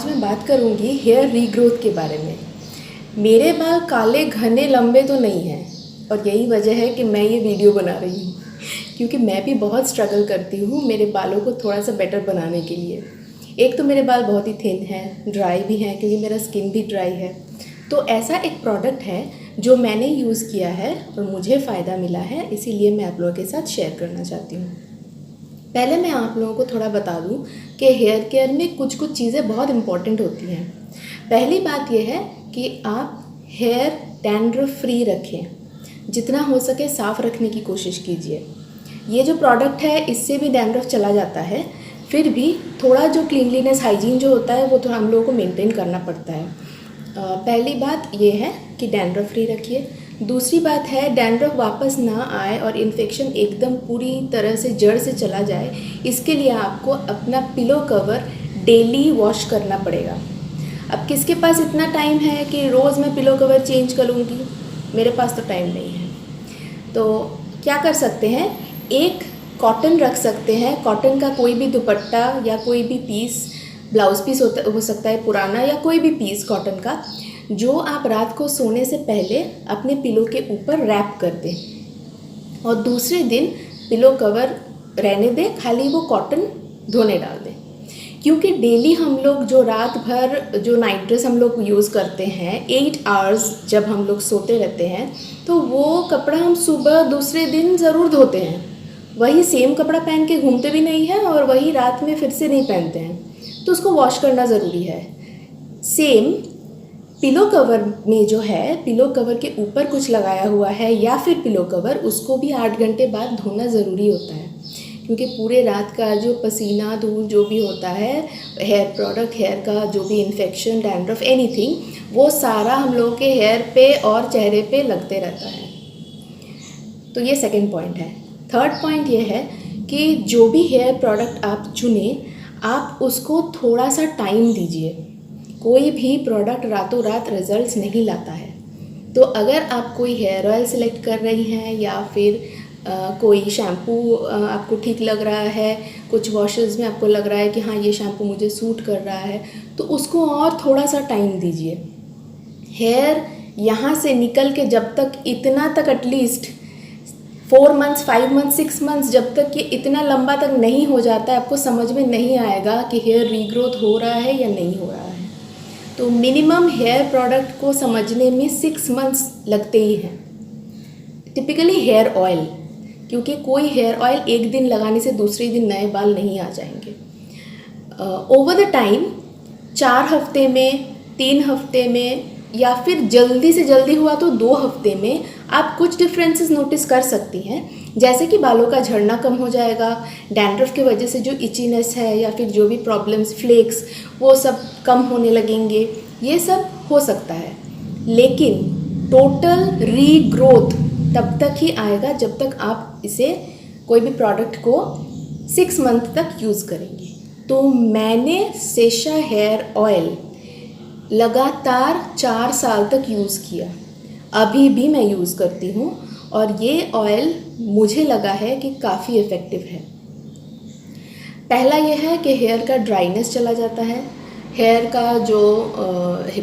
आज मैं बात करूंगी हेयर रीग्रोथ के बारे में। मेरे बाल काले घने लंबे तो नहीं हैं और यही वजह है कि मैं ये वीडियो बना रही हूँ क्योंकि मैं भी बहुत स्ट्रगल करती हूँ मेरे बालों को थोड़ा सा बेटर बनाने के लिए। एक तो मेरे बाल बहुत ही थिन हैं, ड्राई भी हैं क्योंकि मेरा स्किन भी ड्राई है। तो ऐसा एक प्रोडक्ट है जो मैंने यूज़ किया है और मुझे फ़ायदा मिला है, इसीलिए मैं आप लोगों के साथ शेयर करना चाहती हूँ। पहले मैं आप लोगों को थोड़ा बता दूं कि हेयर केयर में कुछ कुछ चीज़ें बहुत इम्पॉर्टेंट होती हैं। पहली बात यह है कि आप हेयर डैंड्रफ फ्री रखें, जितना हो सके साफ़ रखने की कोशिश कीजिए। ये जो प्रोडक्ट है इससे भी डैंड्रफ चला जाता है, फिर भी थोड़ा जो क्लीनलीनेस हाइजीन जो होता है वो थोड़ा हम लोगों को मेंटेन करना पड़ता है। पहली बात ये है कि डैंड्रफ फ्री रखिए। दूसरी बात है डैंड्रफ वापस ना आए और इन्फेक्शन एकदम पूरी तरह से जड़ से चला जाए, इसके लिए आपको अपना पिलो कवर डेली वॉश करना पड़ेगा। अब किसके पास इतना टाइम है कि रोज़ मैं पिलो कवर चेंज करूँगी? मेरे पास तो टाइम नहीं है। तो क्या कर सकते हैं, एक कॉटन रख सकते हैं, कॉटन का कोई भी दुपट्टा या कोई भी पीस, ब्लाउज़ पीस हो सकता है पुराना, या कोई भी पीस कॉटन का, जो आप रात को सोने से पहले अपने पिलो के ऊपर रैप कर दें और दूसरे दिन पिलो कवर रहने दें, खाली वो कॉटन धोने डाल दें। क्योंकि डेली हम लोग जो रात भर जो नाइट ड्रेस हम लोग यूज़ करते हैं 8 आवर्स जब हम लोग सोते रहते हैं, तो वो कपड़ा हम सुबह दूसरे दिन ज़रूर धोते हैं। वही सेम कपड़ा पहन के घूमते भी नहीं हैं और वही रात में फिर से नहीं पहनते हैं, तो उसको वॉश करना ज़रूरी है। सेम पिलो कवर में जो है, पिलो कवर के ऊपर कुछ लगाया हुआ है या फिर पिलो कवर, उसको भी 8 घंटे बाद धोना ज़रूरी होता है, क्योंकि पूरे रात का जो पसीना धूल जो भी होता है, हेयर प्रोडक्ट, हेयर का जो भी इन्फेक्शन, डैंड्रफ, एनीथिंग, वो सारा हम लोगों के हेयर पे और चेहरे पे लगते रहता है। तो ये सेकंड पॉइंट है। थर्ड पॉइंट ये है कि जो भी हेयर प्रोडक्ट आप चुने, आप उसको थोड़ा सा टाइम दीजिए। कोई भी प्रोडक्ट रातों रात रिजल्ट्स नहीं लाता है। तो अगर आप कोई हेयर ऑयल सेलेक्ट कर रही हैं या फिर कोई शैम्पू आपको ठीक लग रहा है, कुछ वॉशेस में आपको लग रहा है कि हाँ ये शैम्पू मुझे सूट कर रहा है, तो उसको और थोड़ा सा टाइम दीजिए। हेयर यहाँ से निकल के जब तक इतना तक एटलीस्ट 4 मंथ्स, 5 मंथ्स, 6 मंथ्स, जब तक ये इतना लंबा तक नहीं हो जाता है, आपको समझ में नहीं आएगा कि हेयर रीग्रोथ हो रहा है या नहीं हो रहा है। तो मिनिमम हेयर प्रोडक्ट को समझने में 6 मंथ्स लगते ही हैं। टिपिकली हेयर ऑयल, क्योंकि कोई हेयर ऑयल एक दिन लगाने से दूसरे दिन नए बाल नहीं आ जाएंगे। ओवर द टाइम 4 हफ्ते में, 3 हफ्ते में, या फिर जल्दी से जल्दी हुआ तो 2 हफ्ते में आप कुछ डिफरेंसेस नोटिस कर सकती हैं। जैसे कि बालों का झड़ना कम हो जाएगा, डैंड्रफ की वजह से जो इचीनेस है या फिर जो भी प्रॉब्लम्स, फ्लेक्स, वो सब कम होने लगेंगे। ये सब हो सकता है, लेकिन टोटल रीग्रोथ तब तक ही आएगा जब तक आप इसे, कोई भी प्रोडक्ट को 6 मंथ तक यूज़ करेंगे। तो मैंने सेशा हेयर ऑयल लगातार 4 साल तक यूज़ किया, अभी भी मैं यूज़ करती हूँ और ये ऑयल मुझे लगा है कि काफ़ी इफ़ेक्टिव है। पहला यह है कि हेयर का ड्राइनेस चला जाता है, हेयर का जो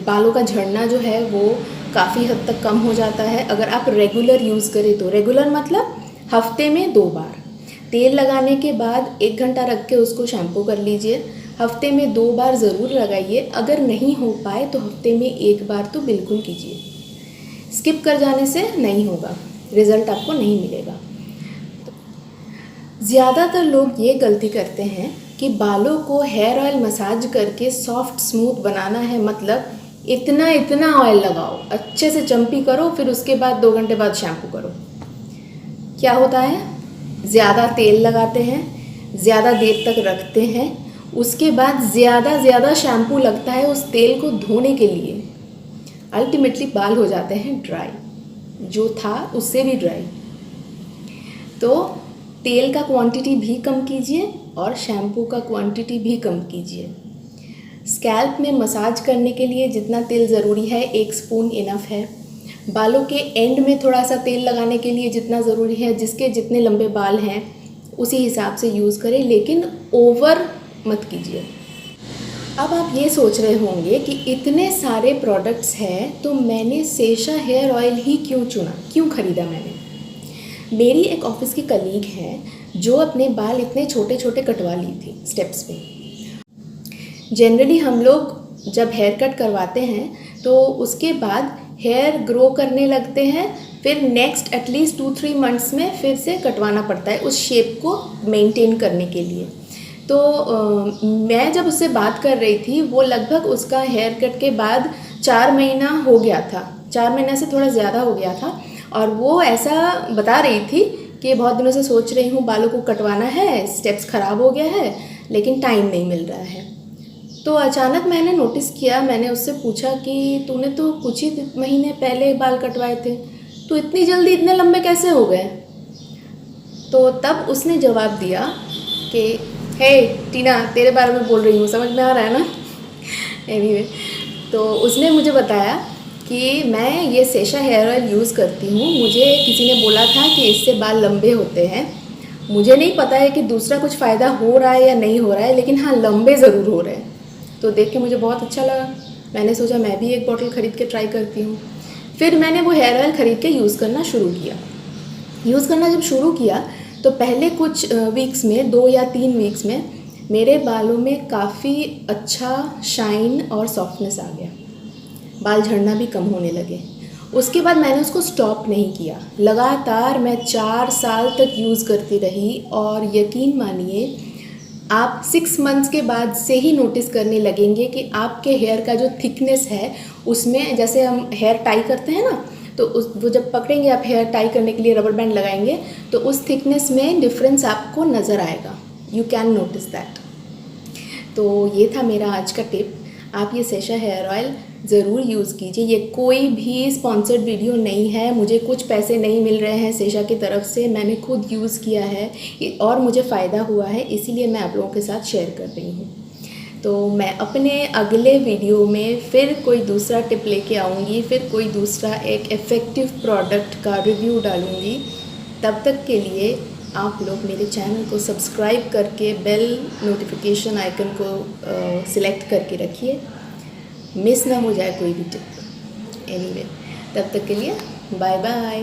बालों का झड़ना जो है वो काफ़ी हद तक कम हो जाता है अगर आप रेगुलर यूज़ करें तो। रेगुलर मतलब हफ्ते में 2 बार, तेल लगाने के बाद 1 घंटा रख के उसको शैम्पू कर लीजिए। हफ्ते में 2 बार ज़रूर लगाइए। अगर नहीं हो पाए तो हफ्ते में 1 बार तो बिल्कुल कीजिए। स्किप कर जाने से नहीं होगा, रिज़ल्ट आपको नहीं मिलेगा। ज़्यादातर लोग ये गलती करते हैं कि बालों को हेयर ऑयल मसाज करके सॉफ्ट स्मूथ बनाना है, मतलब इतना ऑयल लगाओ, अच्छे से चम्पी करो, फिर उसके बाद 2 घंटे बाद शैम्पू करो। क्या होता है, ज़्यादा तेल लगाते हैं, ज़्यादा देर तक रखते हैं, उसके बाद ज़्यादा शैम्पू लगता है उस तेल को धोने के लिए। अल्टीमेटली बाल हो जाते हैं ड्राई, जो था उससे भी ड्राई। तो तेल का क्वांटिटी भी कम कीजिए और शैम्पू का क्वांटिटी भी कम कीजिए। स्कैल्प में मसाज करने के लिए जितना तेल ज़रूरी है 1 स्पून इनफ है। बालों के एंड में थोड़ा सा तेल लगाने के लिए जितना ज़रूरी है, जिसके जितने लंबे बाल हैं उसी हिसाब से यूज़ करें, लेकिन ओवर मत कीजिए। अब आप ये सोच रहे होंगे कि इतने सारे प्रोडक्ट्स हैं तो मैंने सेशा हेयर ऑयल ही क्यों चुना, क्यों ख़रीदा मैंने। मेरी एक ऑफिस की कलीग है जो अपने बाल इतने छोटे छोटे कटवा ली थी स्टेप्स पे। जनरली हम लोग जब हेयर कट करवाते हैं तो उसके बाद हेयर ग्रो करने लगते हैं, फिर नेक्स्ट एटलीस्ट 2-3 मंथ्स में फिर से कटवाना पड़ता है उस शेप को मेंटेन करने के लिए। तो मैं जब उससे बात कर रही थी, वो लगभग उसका हेयर कट के बाद 4 महीना हो गया था, 4 महीना से थोड़ा ज़्यादा हो गया था, और वो ऐसा बता रही थी कि बहुत दिनों से सोच रही हूँ बालों को कटवाना है, स्टेप्स ख़राब हो गया है लेकिन टाइम नहीं मिल रहा है। तो अचानक मैंने नोटिस किया, मैंने उससे पूछा कि तूने तो कुछ ही महीने पहले बाल कटवाए थे, तो इतनी जल्दी इतने लंबे कैसे हो गए। तो तब उसने जवाब दिया कि हे टीना, तेरे बारे में बोल रही हूँ, समझ में आ रहा है ना। एनीवे, तो उसने मुझे बताया कि मैं ये सेशा हेयर ऑयल यूज़ करती हूँ, मुझे किसी ने बोला था कि इससे बाल लंबे होते हैं। मुझे नहीं पता है कि दूसरा कुछ फ़ायदा हो रहा है या नहीं हो रहा है, लेकिन हाँ लंबे ज़रूर हो रहे हैं। तो देख के मुझे बहुत अच्छा लगा, मैंने सोचा मैं भी एक बॉटल ख़रीद के ट्राई करती हूँ। फिर मैंने वो हेयर ऑयल ख़रीद के यूज़ करना शुरू किया। यूज़ करना जब शुरू किया तो पहले कुछ वीक्स में, 2 या 3 वीक्स में मेरे बालों में काफ़ी अच्छा शाइन और सॉफ्टनेस आ गया, बाल झड़ना भी कम होने लगे। उसके बाद मैंने उसको स्टॉप नहीं किया, लगातार मैं 4 साल तक यूज़ करती रही, और यकीन मानिए आप 6 मंथ्स के बाद से ही नोटिस करने लगेंगे कि आपके हेयर का जो थिकनेस है उसमें, जैसे हम हेयर टाई करते हैं ना, तो वो जब पकड़ेंगे आप हेयर टाई करने के लिए रबर बैंड लगाएंगे तो उस थिकनेस में डिफरेंस आपको नज़र आएगा, यू कैन नोटिस दैट। तो ये था मेरा आज का टिप, आप ये सेशा हेयर ऑयल ज़रूर यूज़ कीजिए। ये कोई भी स्पॉन्सर्ड वीडियो नहीं है, मुझे कुछ पैसे नहीं मिल रहे हैं सेशा की तरफ से, मैंने खुद यूज़ किया है और मुझे फ़ायदा हुआ है, इसीलिए मैं आप लोगों के साथ शेयर कर रही हूँ। तो मैं अपने अगले वीडियो में फिर कोई दूसरा टिप लेके आऊँगी, फिर कोई दूसरा एक इफ़ेक्टिव प्रोडक्ट का रिव्यू डालूँगी। तब तक के लिए आप लोग मेरे चैनल को सब्सक्राइब करके बेल नोटिफिकेशन आइकन को सिलेक्ट करके रखिए, मिस ना हो जाए कोई भी टिप। एनीवे, तब तक के लिए बाय बाय।